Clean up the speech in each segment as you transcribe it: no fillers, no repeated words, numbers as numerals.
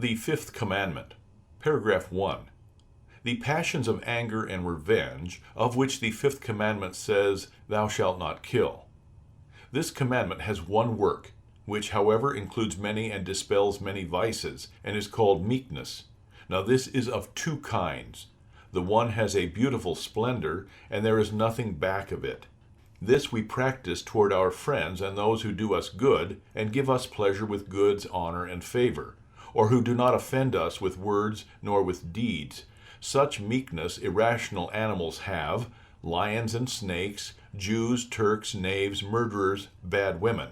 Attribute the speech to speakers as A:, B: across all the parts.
A: The Fifth Commandment. Paragraph 1. The passions of anger and revenge, of which the Fifth Commandment says, "Thou shalt not kill." This commandment has one work, which however includes many and dispels many vices, and is called meekness. Now this is of two kinds. The one has a beautiful splendor, and there is nothing back of it. This we practice toward our friends and those who do us good, and give us pleasure with goods, honor, and favor, or who do not offend us with words nor with deeds. Such meekness irrational animals have, lions and snakes, Jews, Turks, knaves, murderers, bad women.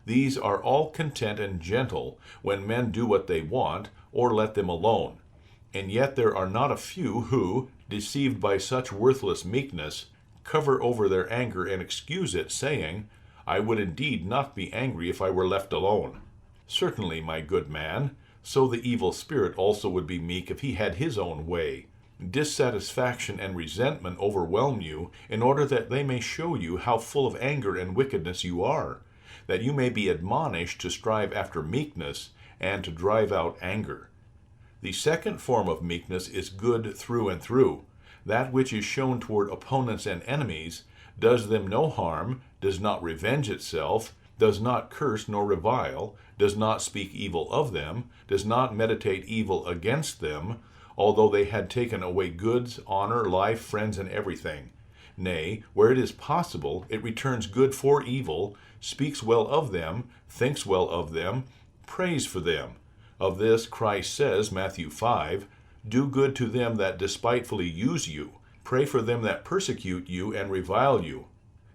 A: These are all content and gentle when men do what they want, or let them alone. And yet there are not a few who, deceived by such worthless meekness, cover over their anger and excuse it, saying, "I would indeed not be angry if I were left alone." Certainly, my good man, so the evil spirit also would be meek if he had his own way. Dissatisfaction and resentment overwhelm you in order that they may show you how full of anger and wickedness you are, that you may be admonished to strive after meekness and to drive out anger. The second form of meekness is good through and through, that which is shown toward opponents and enemies, does them no harm, does not revenge itself, does not curse nor revile, does not speak evil of them, does not meditate evil against them, although they had taken away goods, honor, life, friends, and everything. Nay, where it is possible, it returns good for evil, speaks well of them, thinks well of them, prays for them. Of this Christ says, Matthew 5, "Do good to them that despitefully use you, pray for them that persecute you and revile you."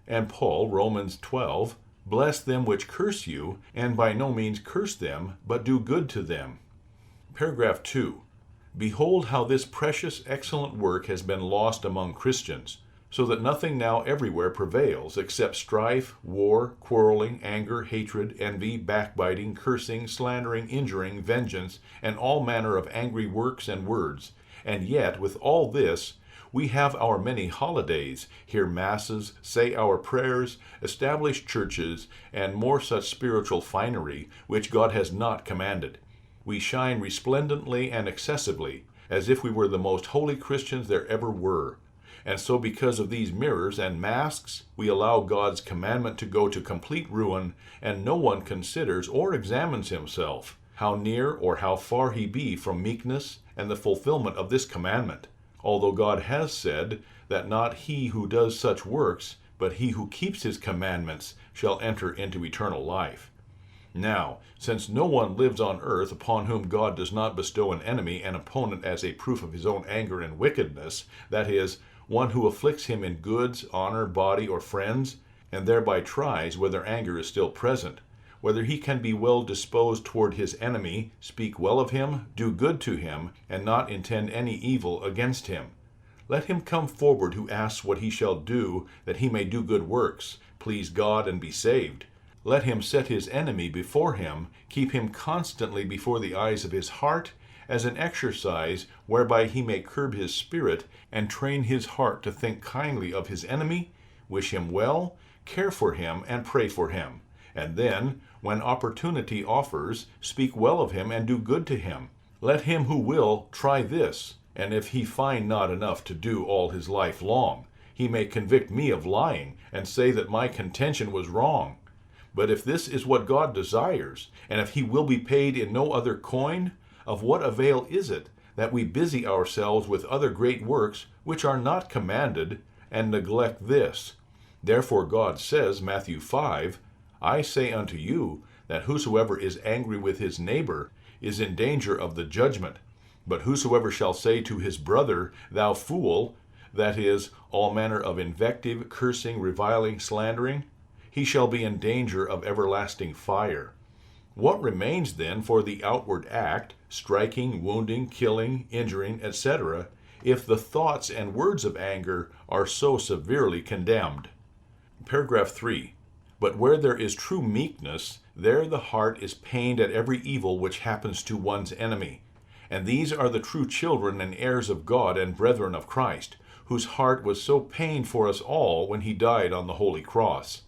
A: And Paul, Romans 12, "Bless them which curse you, and by no means curse them, but do good to them." Paragraph 2. Behold how this precious, excellent work has been lost among Christians, so that nothing now everywhere prevails except strife, war, quarreling, anger, hatred, envy, backbiting, cursing, slandering, injuring, vengeance, and all manner of angry works and words. And yet, with all this, we have our many holidays, hear masses, say our prayers, establish churches, and more such spiritual finery, which God has not commanded. We shine resplendently and excessively, as if we were the most holy Christians there ever were. And so because of these mirrors and masks, we allow God's commandment to go to complete ruin, and no one considers or examines himself, how near or how far he be from meekness and the fulfillment of this commandment, although God has said that not he who does such works, but he who keeps his commandments shall enter into eternal life. Now, since no one lives on earth upon whom God does not bestow an enemy and opponent as a proof of his own anger and wickedness, that is, one who afflicts him in goods, honor, body, or friends, and thereby tries whether anger is still present, whether he can be well disposed toward his enemy, speak well of him, do good to him, and not intend any evil against him. Let him come forward who asks what he shall do, that he may do good works, please God, and be saved. Let him set his enemy before him, keep him constantly before the eyes of his heart, as an exercise whereby he may curb his spirit and train his heart to think kindly of his enemy, wish him well, care for him, and pray for him. And then, when opportunity offers, speak well of him and do good to him. Let him who will try this, and if he find not enough to do all his life long, he may convict me of lying and say that my contention was wrong. But if this is what God desires, and if he will be paid in no other coin, of what avail is it that we busy ourselves with other great works which are not commanded, and neglect this? Therefore God says, Matthew 5, "I say unto you, that whosoever is angry with his neighbor is in danger of the judgment. But whosoever shall say to his brother, Thou fool," that is, all manner of invective, cursing, reviling, slandering, he shall be in danger of everlasting fire. What remains then for the outward act, striking, wounding, killing, injuring, etc., if the thoughts and words of anger are so severely condemned? Paragraph 3. But where there is true meekness, there the heart is pained at every evil which happens to one's enemy. And these are the true children and heirs of God and brethren of Christ, whose heart was so pained for us all when he died on the holy cross.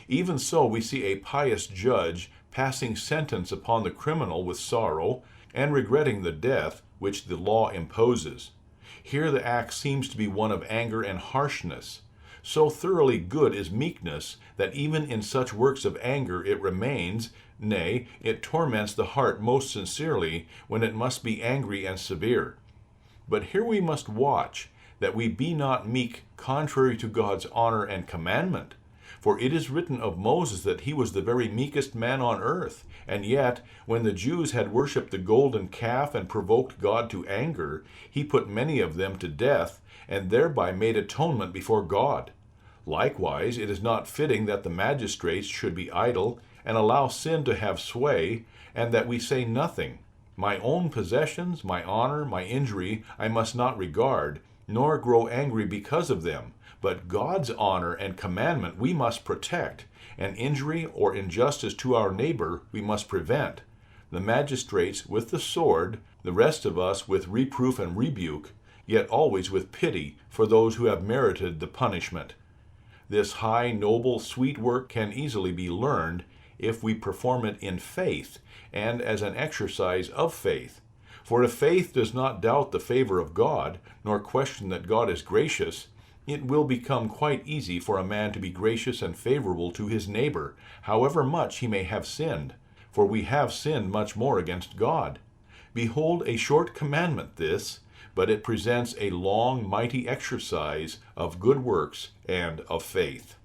A: Even so we see a pious judge passing sentence upon the criminal with sorrow, and regretting the death which the law imposes. Here the act seems to be one of anger and harshness. So thoroughly good is meekness that even in such works of anger it remains, nay, it torments the heart most sincerely when it must be angry and severe. But here we must watch that we be not meek contrary to God's honor and commandment. For it is written of Moses that he was the very meekest man on earth, and yet, when the Jews had worshipped the golden calf and provoked God to anger, he put many of them to death, and thereby made atonement before God. Likewise, it is not fitting that the magistrates should be idle, and allow sin to have sway, and that we say nothing. My own possessions, my honor, my injury, I must not regard, nor grow angry because of them. But God's honor and commandment we must protect, and injury or injustice to our neighbor we must prevent. The magistrates with the sword, the rest of us with reproof and rebuke, yet always with pity for those who have merited the punishment. This high, noble, sweet work can easily be learned if we perform it in faith and as an exercise of faith. For if faith does not doubt the favor of God, nor question that God is gracious, it will become quite easy for a man to be gracious and favorable to his neighbor, however much he may have sinned, for we have sinned much more against God. Behold, a short commandment this, but it presents a long, mighty exercise of good works and of faith.